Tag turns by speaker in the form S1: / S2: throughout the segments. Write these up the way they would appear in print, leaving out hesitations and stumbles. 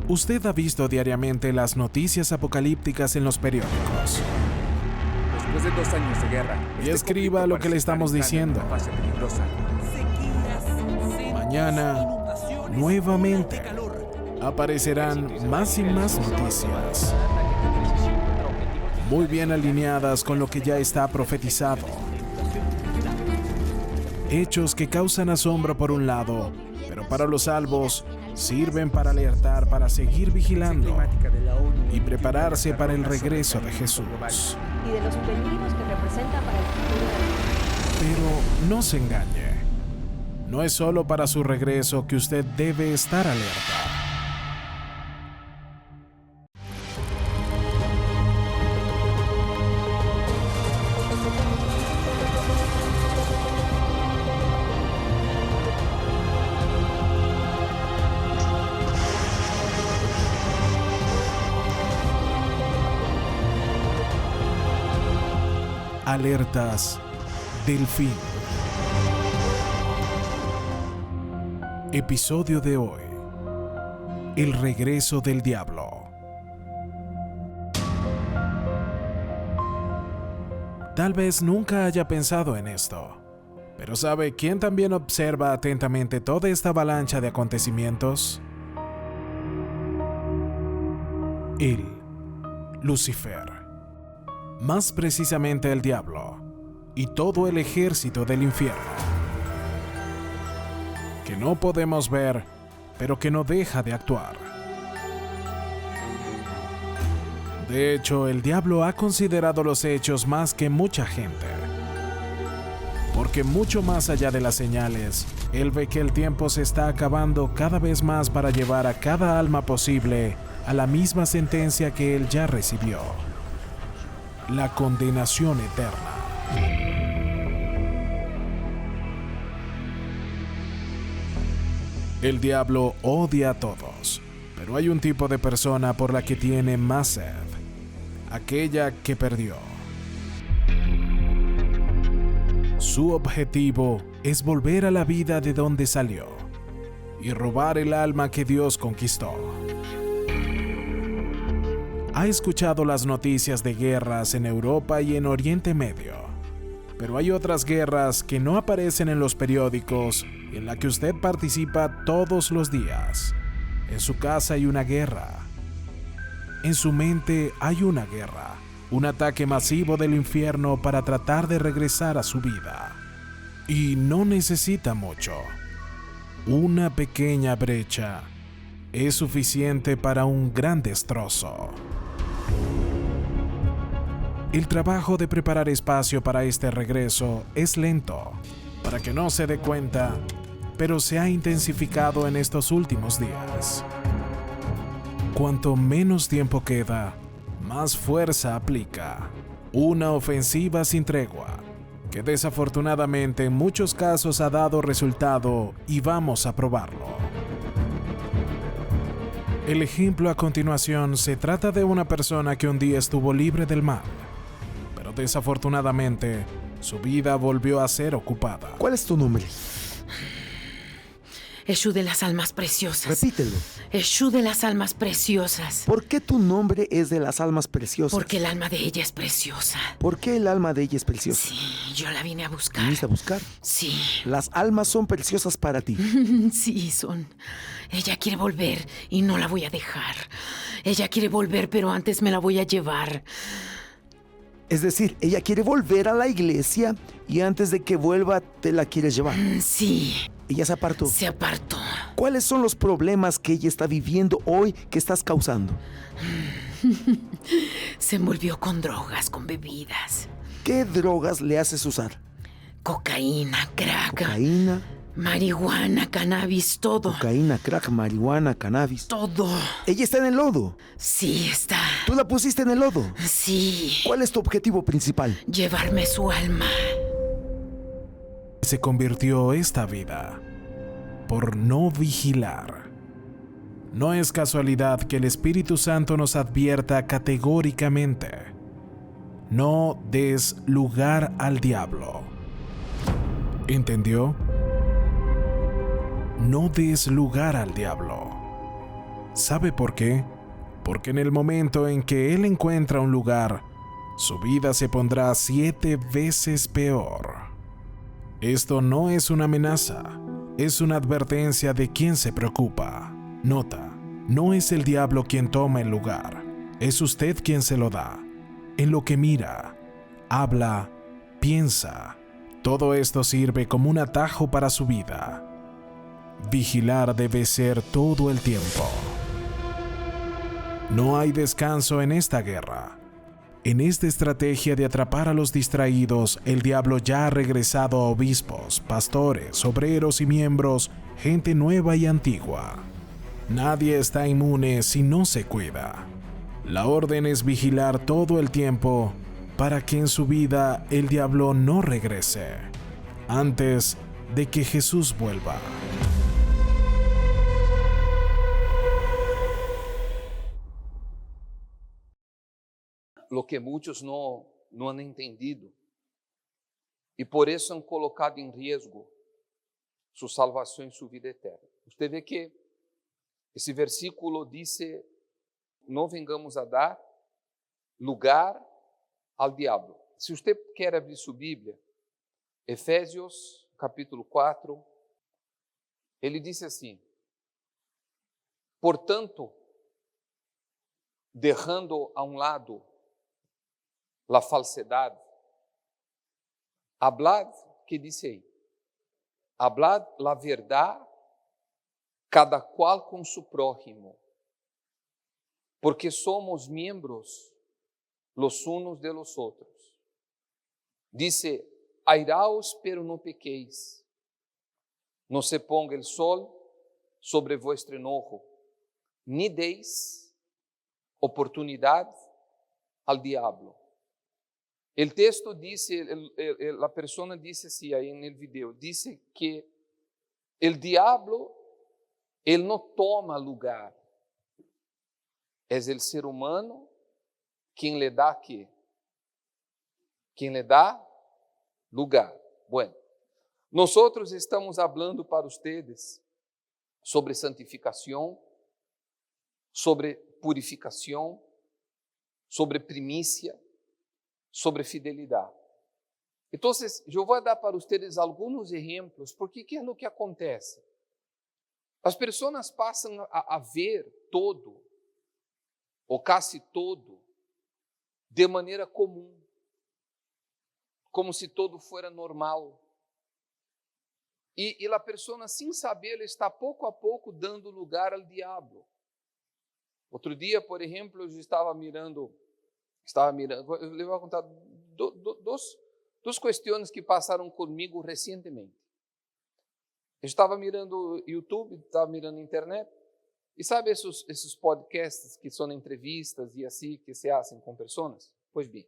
S1: Usted ha visto diariamente las noticias apocalípticas en los periódicos.
S2: Después de 2 años de guerra,
S1: Y escriba lo que le estamos diciendo. Mañana, nuevamente, aparecerán más y más noticias, muy bien alineadas con lo que ya está profetizado. Hechos que causan asombro por un lado, pero para los salvos sirven para alertar, para seguir vigilando y prepararse para el regreso de Jesús.
S3: Y de los peligros que representa para el futuro de la humanidad.
S1: Pero no se engañe. No es solo para su regreso que usted debe estar alerta. Alertas del fin. Episodio de hoy: el regreso del diablo. Tal vez nunca haya pensado en esto, pero ¿sabe quién también observa atentamente toda esta avalancha de acontecimientos? Él, Lucifer. Más precisamente el diablo y todo el ejército del infierno, que no podemos ver, pero que no deja de actuar. De hecho, el diablo ha considerado los hechos más que mucha gente, porque mucho más allá de las señales, él ve que el tiempo se está acabando cada vez más para llevar a cada alma posible a la misma sentencia que él ya recibió: la condenación eterna. El diablo odia a todos, pero hay un tipo de persona por la que tiene más sed: aquella que perdió. Su objetivo es volver a la vida de donde salió y robar el alma que Dios conquistó. Ha escuchado las noticias de guerras en Europa y en Oriente Medio, pero hay otras guerras que no aparecen en los periódicos y en la que usted participa todos los días. En su casa hay una guerra. En su mente hay una guerra, un ataque masivo del infierno para tratar de regresar a su vida. Y no necesita mucho. Una pequeña brecha es suficiente para un gran destrozo. El trabajo de preparar espacio para este regreso es lento, para que no se dé cuenta, pero se ha intensificado en estos últimos días. Cuanto menos tiempo queda, más fuerza aplica. Una ofensiva sin tregua, que desafortunadamente en muchos casos ha dado resultado y vamos a probarlo. El ejemplo a continuación se trata de una persona que un día estuvo libre del mal, pero desafortunadamente su vida volvió a ser ocupada.
S4: ¿Cuál es tu nombre?
S5: Eshú de las almas preciosas.
S4: Repítelo.
S5: Eshú de las almas preciosas.
S4: ¿Por qué tu nombre es de las almas preciosas?
S5: Porque el alma de ella es preciosa.
S4: ¿Por qué el alma de ella es preciosa?
S5: Sí, yo la vine a buscar.
S4: ¿Viniste a buscar?
S5: Sí.
S4: Las almas son preciosas para ti.
S5: Sí, son. Ella quiere volver y no la voy a dejar. Ella quiere volver, pero antes me la voy a llevar.
S4: Es decir, ella quiere volver a la iglesia y antes de que vuelva te la quieres llevar.
S5: Sí.
S4: Ella se apartó.
S5: Se apartó.
S4: ¿Cuáles son los problemas que ella está viviendo hoy que estás causando?
S5: Se envolvió con drogas, con bebidas.
S4: ¿Qué drogas le haces usar?
S5: Cocaína, crack.
S4: Cocaína.
S5: Marihuana, cannabis, todo.
S4: Cocaína, crack, marihuana, cannabis.
S5: Todo.
S4: Ella está en el lodo.
S5: Sí, está.
S4: ¿Tú la pusiste en el lodo?
S5: Sí.
S4: ¿Cuál es tu objetivo principal?
S5: Llevarme su alma.
S1: Se convirtió esta vida por no vigilar. No es casualidad que el Espíritu Santo nos advierta categóricamente: no des lugar al diablo. ¿Entendió? No des lugar al diablo. ¿Sabe por qué? Porque en el momento en que él encuentra un lugar, su vida se pondrá 7 veces peor. Esto no es una amenaza, es una advertencia de quien se preocupa. Nota, no es el diablo quien toma el lugar, es usted quien se lo da. En lo que mira, habla, piensa, todo esto sirve como un atajo para su vida. Vigilar debe ser todo el tiempo. No hay descanso en esta guerra. En esta estrategia de atrapar a los distraídos, el diablo ya ha regresado a obispos, pastores, obreros y miembros, gente nueva y antigua. Nadie está inmune si no se cuida. La orden es vigilar todo el tiempo para que en su vida el diablo no regrese, antes de que Jesús vuelva.
S6: Lo que muitos não han entendido e por isso han colocado em risco sua salvação e sua vida eterna. Você vê que esse versículo diz: não vengamos a dar lugar ao diabo. Se você quer abrir sua Bíblia, Efésios capítulo 4, ele diz assim: portanto, dejando a um lado la falsedad, hablad, que dice ahí, hablad la verdad, cada cual con su prójimo, porque somos miembros los unos de los otros. Dice, airaos, pero no pequéis, no se ponga el sol sobre vuestro enojo, ni deis oportunidad al diablo. El texto dice, la persona dice así ahí en el video, dice que el diablo, él no toma lugar, es el ser humano quien le da ¿qué? Quien le da lugar. Bueno, nosotros estamos hablando para ustedes sobre santificación, sobre purificación, sobre primícia, sobre fidelidade. Então, eu vou dar para vocês alguns exemplos, porque que é o que acontece? As pessoas passam a ver todo, ou quase todo, de maneira comum, como se todo fosse normal. E a pessoa, sem saber, está pouco a pouco dando lugar ao diabo. Outro dia, por exemplo, eu estava mirando, eu vou contar duas questões que passaram comigo recentemente. Eu estava mirando YouTube, estava mirando internet, e sabe esses podcasts que são entrevistas e assim, que se fazem com pessoas? Pois bem,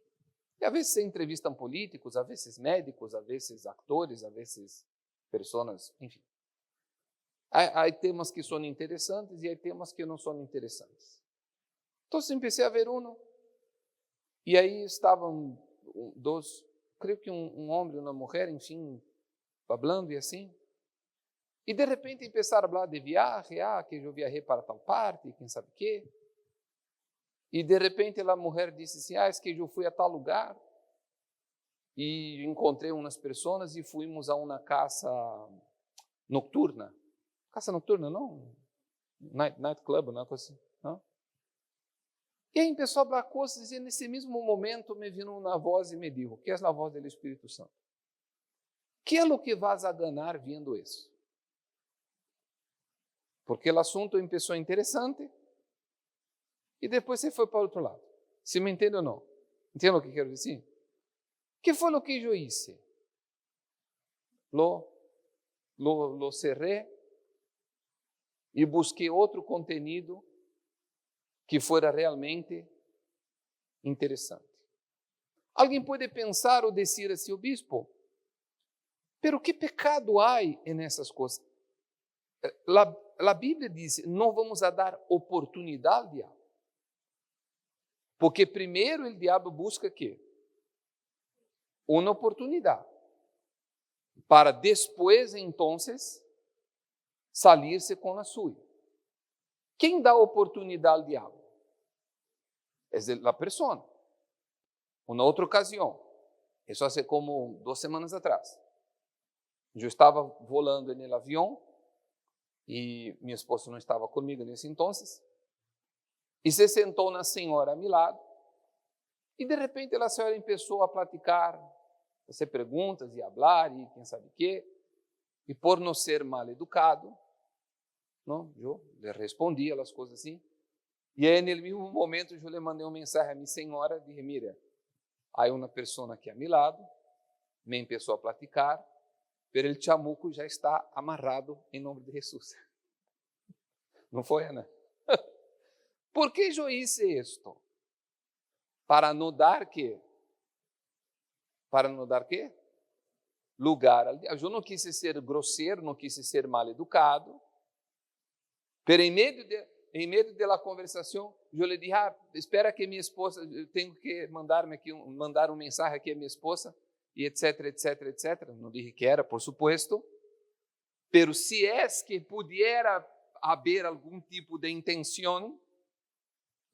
S6: e às vezes se entrevistam políticos, às vezes médicos, às vezes atores, às vezes pessoas, enfim. Há temas que são interessantes e há temas que não são interessantes. Então, comecei a ver um, e aí estavam dois, creio que um homem e uma mulher, enfim, falando e assim. E de repente começaram a falar de viagem, que eu viajei para tal parte, quem sabe o quê. E de repente a mulher disse assim, é que eu fui a tal lugar e encontrei umas pessoas e fomos a uma casa noturna. Casa noturna, não? Night club, não é assim, não? E aí começou a falar coisas e nesse mesmo momento me vino uma voz e me disse, que é a voz do Espírito Santo? Que é o que vas a ganhar vendo isso? Porque o assunto começou interessante e depois se foi para o outro lado. Se me entende ou não? Entende o que quero dizer? Que foi o que eu hice? Lo cerré e busquei outro conteúdo que fora realmente interessante. Alguém pode pensar ou dizer assim, o bispo, pero que pecado há nessas coisas? A Bíblia diz, não vamos a dar oportunidade ao diabo. Porque primeiro o diabo busca o quê? Uma oportunidade. Para depois, então, salir-se com a sua. quem dá oportunidade ao diabo? É a pessoa. Uma outra ocasião, isso hace como 2 semanas atrás. Eu estava volando no avião e minha esposa não estava comigo nesse entonces. E se sentou uma senhora a meu lado e de repente a senhora começou a platicar, fazer perguntas e falar e quem sabe o quê. E por não ser mal educado, não, eu lhe respondia as coisas assim. E aí, no mesmo momento, eu lhe mandei mensagem à minha senhora, disse, mira, há uma pessoa aqui a meu lado, me começou a platicar, pero el chamuco já está amarrado em nome de Jesus. Não foi, Ana? Por que eu hice isto? Para não dar quê? Para não dar quê? Lugar ao diabo. Eu não quis ser grosseiro, não quis ser mal educado, pero em meio da conversação, eu lhe disse, espera que minha esposa, eu tenho que mandar mensagem aqui a minha esposa, e etc, etc, etc. Não disse que era, por supuesto, pero se é que pudiera haver algum tipo de intenção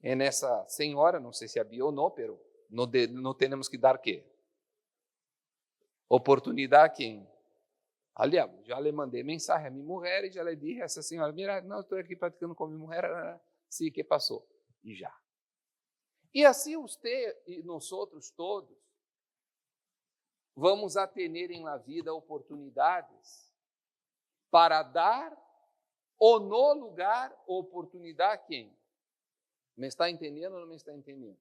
S6: nessa senhora, não sei se havia ou não, pero não temos que dar quê? Oportunidade a quem? Al diabo. Já lhe mandei mensagem a minha mulher e já lhe disse a essa senhora, mira, não, estou aqui praticando com minha mulher, sim, que passou. E já. E assim você e nós outros todos vamos a ter em la vida oportunidades para dar ou no lugar oportunidade a quem? Me está entendendo ou não me está entendendo?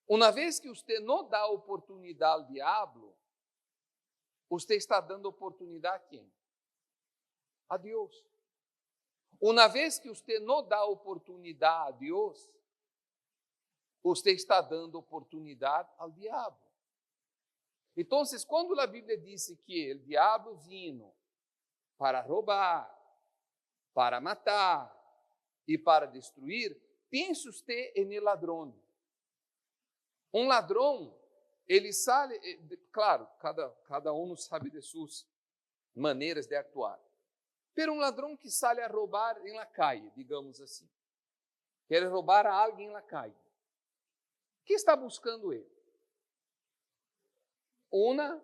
S6: Uma vez que você não dá oportunidade ao diabo, você está dando oportunidade a quem? A Deus. Uma vez que você não dá oportunidade a Deus, você está dando oportunidade ao diabo. Então, quando a Bíblia diz que o diabo vino para roubar, para matar e para destruir, pense você em ladrão. Um ladrão, ele sai, claro, cada um sabe de suas maneiras de actuar. Pero um ladrão que sai a roubar em la calle, digamos assim, quer roubar a alguém em la calle, o que está buscando ele? Uma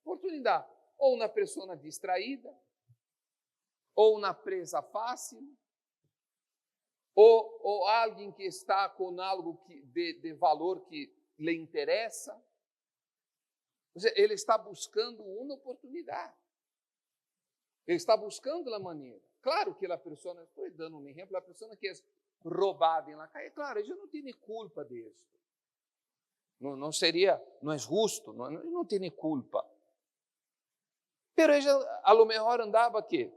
S6: oportunidade, ou uma pessoa distraída, ou uma presa fácil, ou alguém que está com algo de valor que lhe interessa. Ou seja, ele está buscando uma oportunidade. Ele está buscando a maneira. Claro que a pessoa, estou dando um exemplo, a pessoa que é roubada em la calle, claro, ela não tem culpa disso. Não seria, não é justo, não tem culpa. Pero ela, a lo mejor, andava aqui,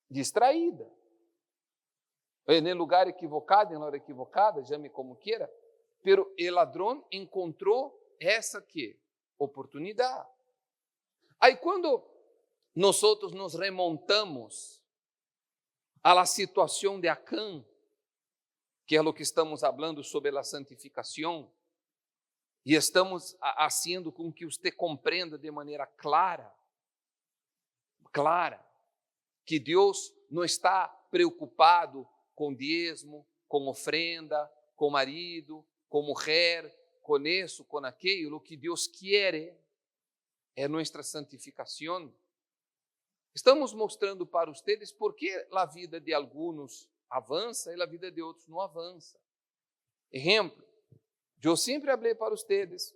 S6: distraída. Em lugar equivocado, em hora equivocada, chame como queira, pero o ladrão encontrou essa que oportunidade. Aí quando nós nos remontamos a la situação de Acã, que é o que estamos falando sobre a santificação, e estamos fazendo com que você compreenda de maneira clara, que Deus não está preocupado com dízimo, com ofrenda, com marido, com mulher, com isso, com aquilo. O que Deus quer é nossa santificação. Estamos mostrando para vocês por que a vida de alguns avança e a vida de outros não avança. Exemplo, eu sempre falei para vocês,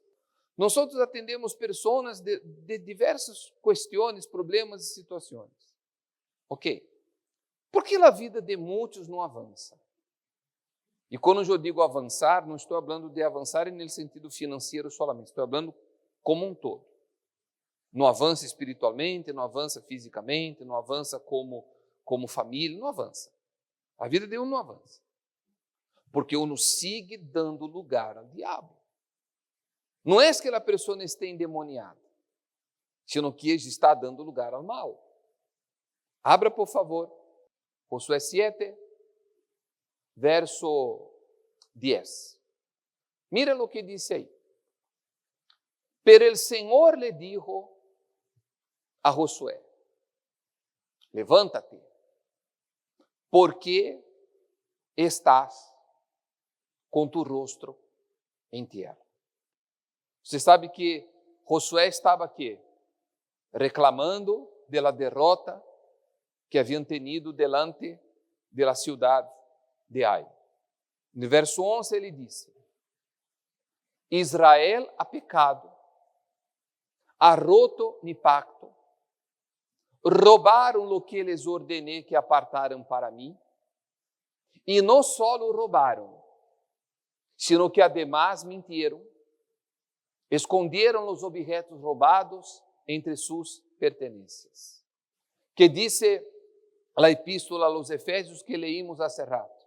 S6: nós atendemos pessoas de diversas questões, problemas e situações. Ok? Por que a vida de muitos não avança? E quando eu digo avançar, não estou falando de avançar no sentido financeiro solamente, estou falando como um todo. Não avança espiritualmente, não avança fisicamente, não avança como família, não avança. A vida de um não avança. Porque uno sigue dando lugar ao diabo. Não é que a pessoa esteja endemoniada, sino que está dando lugar ao mal. Abra, por favor, Josué 7, verso 10. Mira o que diz aí. Pero el Señor le dijo a Josué, levántate, ¿por qué estás com tu rostro em tierra? Você sabe que Josué estava aqui, reclamando de la derrota que haviam tenido delante de la ciudad de Ai. No verso 11 ele disse: Israel ha pecado, ha roto mi pacto, roubaram lo que les ordené que apartaram para mim, e não só lo roubaram, sino que además mintieron, escondieron los objetos roubados entre sus pertenencias. Que dice la epístola a los Efésios que leímos hace rato: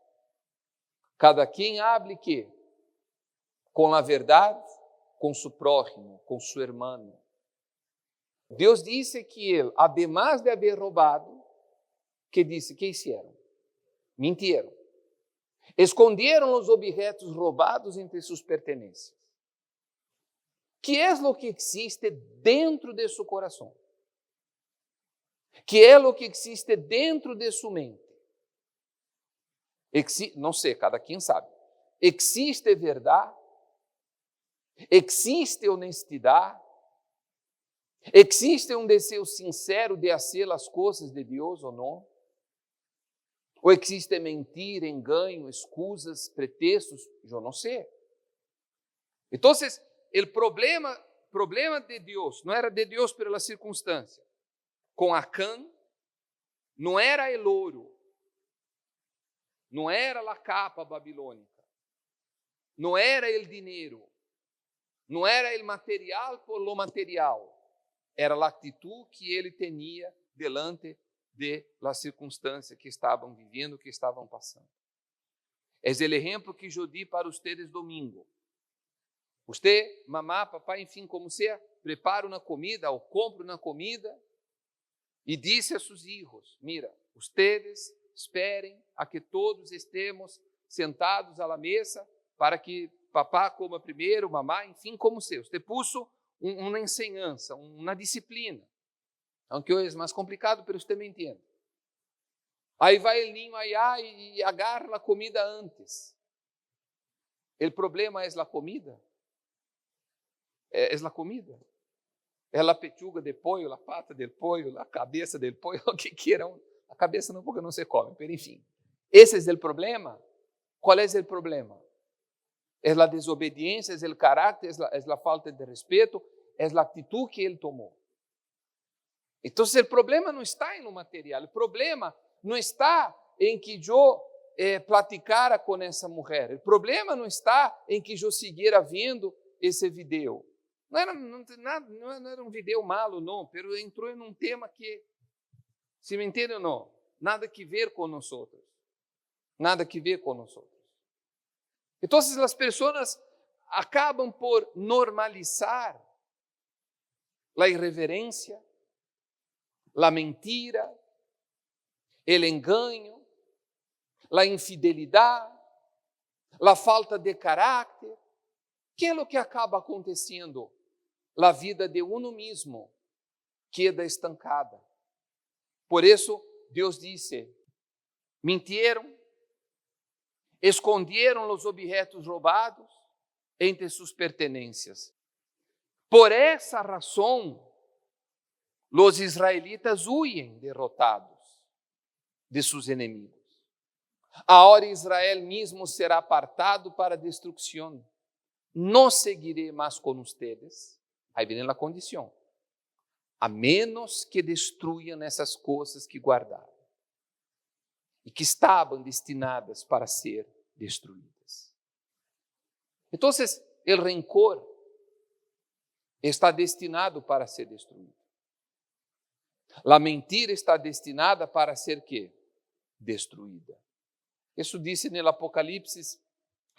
S6: cada quien hable que com la verdade, com su prójimo, com su hermano. Deus disse que ele, además de haver roubado, que disse, que hicieron? Mintieron. Escondieron os objetos roubados entre sus pertenencias. Que é o que existe dentro de su coração? Que é o que existe dentro de su mente? Não sei, cada quem sabe. Existe verdade? Existe honestidade? Existe um desejo sincero de fazer as coisas de Deus ou não? Ou existe mentira, engano, excusas, pretextos? Eu não sei. Então, o problema de Deus, não era de Deus pela circunstância. Com Acã, não era o ouro, não era a capa babilônica, não era o dinheiro, não era o material por lo material, era a atitude que ele tinha delante de la circunstância que estavam vivendo, que estavam passando. É o exemplo que eu di para vocês domingo. Você, mamá, papai, enfim, como seja, prepara uma comida ou compra uma comida e disse a seus filhos: mira, vocês esperem a que todos estemos sentados à mesa para que papá coma primeiro, mamá, enfim, como seja. Você puso uma enseñança, uma disciplina. Aunque hoje é mais complicado, mas você me entende. Aí vai o niño allá e agarra a comida antes. O problema é a comida? É a comida? É a pechuga de pollo, a pata del pollo, a cabeça del pollo, o que queiram. A cabeça não, porque não se come, mas enfim. Esse é o problema. Qual é o problema? É a desobediência, é o caráter, é a falta de respeito, é a atitude que ele tomou. Então, o problema não está no material, o problema não está em que eu platicara com essa mulher, o problema não está em que eu seguira vendo esse vídeo. Não era um vídeo malo, não, mas entrou em um tema que, se me entende ou não, nada que ver com nós outros. Nada que ver com nós outros. Então, as pessoas acabam por normalizar a irreverência, a mentira, o engano, a infidelidade, a falta de caráter. Que é o que acaba acontecendo? A vida de uno mesmo queda estancada. Por isso, Deus disse: mintieron, escondieron os objetos roubados entre suas pertenencias. Por essa razão, os israelitas huyen derrotados de seus inimigos. Agora Israel mesmo será apartado para a destruição. Não seguirei mais com ustedes. Aí vem a condição. A menos que destruam essas coisas que guardaram e que estavam destinadas para ser destruídas. Então, o rencor está destinado para ser destruído. A mentira está destinada para ser quê? Destruída. Isso disse no Apocalipse,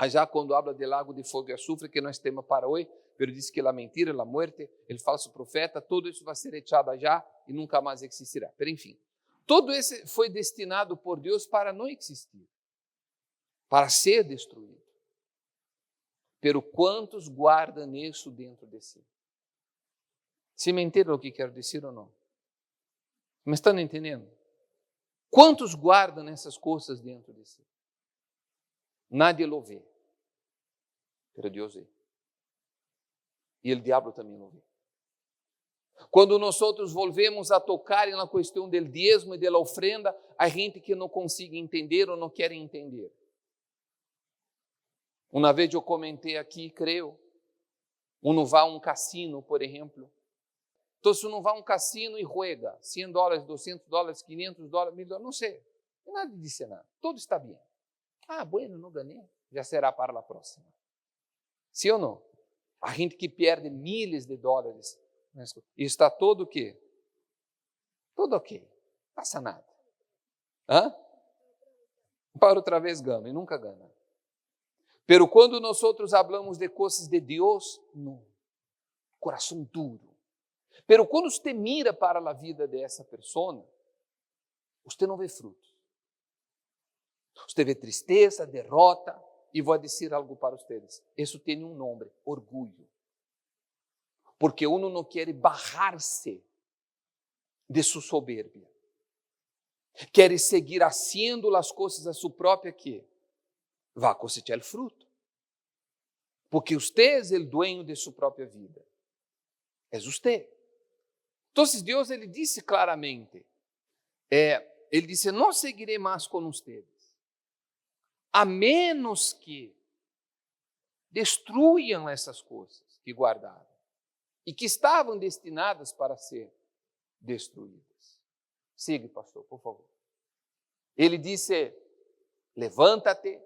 S6: já quando habla do lago de fogo e azufre, que nós temos para hoje, mas diz que a mentira, a morte, o falso profeta, tudo isso vai ser echado já e nunca mais existirá. Mas enfim, tudo isso foi destinado por Deus para não existir, para ser destruído. Pero quantos guardam isso dentro de si? Se me entendem o que quero dizer ou não? Me estão entendendo? Quantos guardam essas coisas dentro de si? Nadie lo vê, pero Deus vê. E o diabo também lo vê. Quando nós volvemos a tocar na questão do diezmo e da ofrenda, há gente que não consegue entender ou não quer entender. Uma vez eu comentei aqui, creio, uno vai a um cassino, por exemplo. Então, uno vai a um cassino e juega $100, $200, $500, $1.000, não sei. E nada disse nada. Tudo está bem. Ah, bueno, não ganhei. Já será para a próxima. Sim ou não? A gente que perde milhares de dólares. E está todo o quê? Tudo ok. Passa nada. Hã? Para outra vez ganha e nunca ganha. Pero quando nós falamos de coisas de Deus, não. Coração duro. Pero quando você mira para a vida dessa pessoa, você não vê frutos. Você vê tristeza, derrota, e vou dizer algo para vocês. Isso tem um nome, orgulho. Porque uno não quer bajar-se de sua soberbia. Quer seguir haciendo as coisas a sua própria que vai cosechar o fruto. Porque você é o dueño de sua própria vida. É você. Então, Deus ele disse claramente, ele disse, não seguirei mais com vocês, a menos que destruam essas coisas que guardaram e que estavam destinadas para ser destruídas. Siga, pastor, por favor. Ele disse, levanta-te,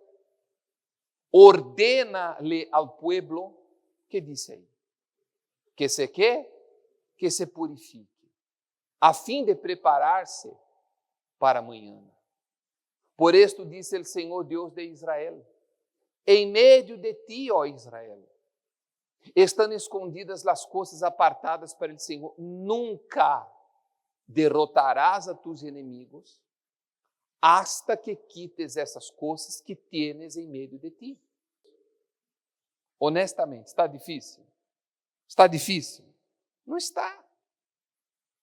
S6: ordena-lhe ao pueblo, que disse aí? Que se quê? Que se purifique, a fim de preparar-se para amanhã. Por isto disse o Senhor Deus de Israel, em meio de ti, ó Israel, estão escondidas as coisas apartadas para o Senhor. Nunca derrotarás a tus inimigos, hasta que quites essas coisas que tienes em meio de ti. Honestamente, está difícil? Está difícil? Não está.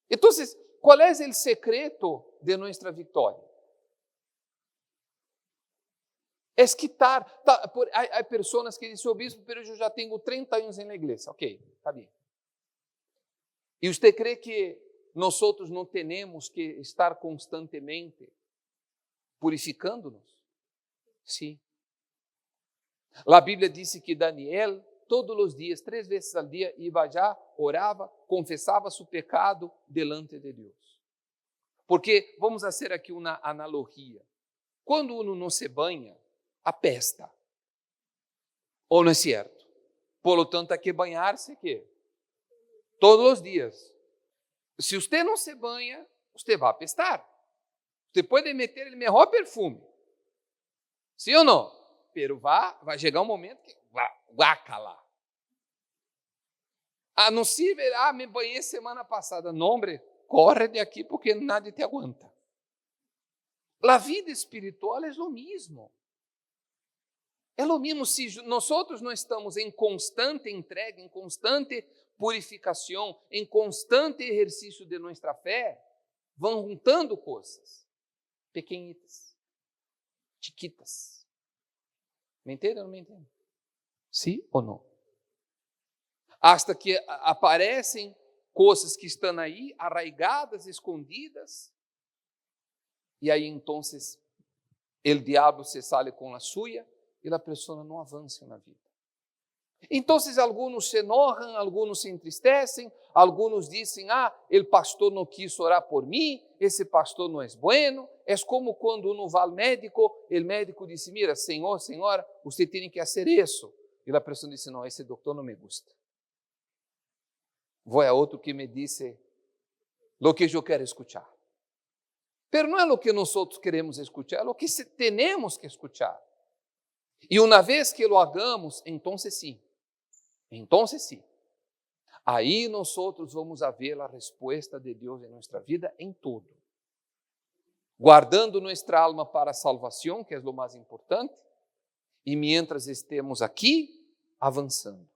S6: Então, qual é o secreto de nossa vitória? É quitar. Há pessoas que dizem, bispo, mas eu já tenho 30 anos na igreja. Ok, está bem. E você crê que nós não temos que estar constantemente purificando-nos? Sim. A Bíblia disse que Daniel, todos os dias, 3 vezes ao dia, ia já, orava, confessava seu pecado delante de Deus. Porque, vamos fazer aqui uma analogia. Quando uno não se banha, apesta. Ou não é certo? Por lo tanto, há que banhar-se que todos os dias. Se você não se banha, você vai apestar. Você pode meter o melhor perfume. Sim ou não? Pero vai chegar um momento que guácala. Ah, não se verá, me banhei semana passada. Não, hombre, corre de aqui porque nada te aguanta. A vida espiritual é o mesmo. É o mesmo se nós não estamos em constante entrega, em constante purificação, em constante exercício de nossa fé, vão juntando coisas pequenitas, chiquitas. Me entende ou não me entende? Sim ou não? Hasta que aparecem coisas que estão aí, arraigadas, escondidas, e aí então o diabo se sale com a suya e a pessoa não avança na vida. Então, alguns se enojam, alguns se entristecem, alguns dizem, o pastor não quis orar por mim, esse pastor não é bueno. É como quando uno vai ao médico, o médico diz, mira, senhor, senhora, você tem que fazer isso. E a pessoa diz, não, esse doutor não me gusta. Vou a outro que me disse o que eu quero escuchar. Pero não é o que nós queremos escuchar, é o que temos que escuchar. E uma vez que lo hagamos, então sim. Então sim. Aí nós vamos a ver a resposta de Deus em nossa vida em todo. Guardando nossa alma para a salvação, que é o mais importante, e mientras estemos aqui, avançando.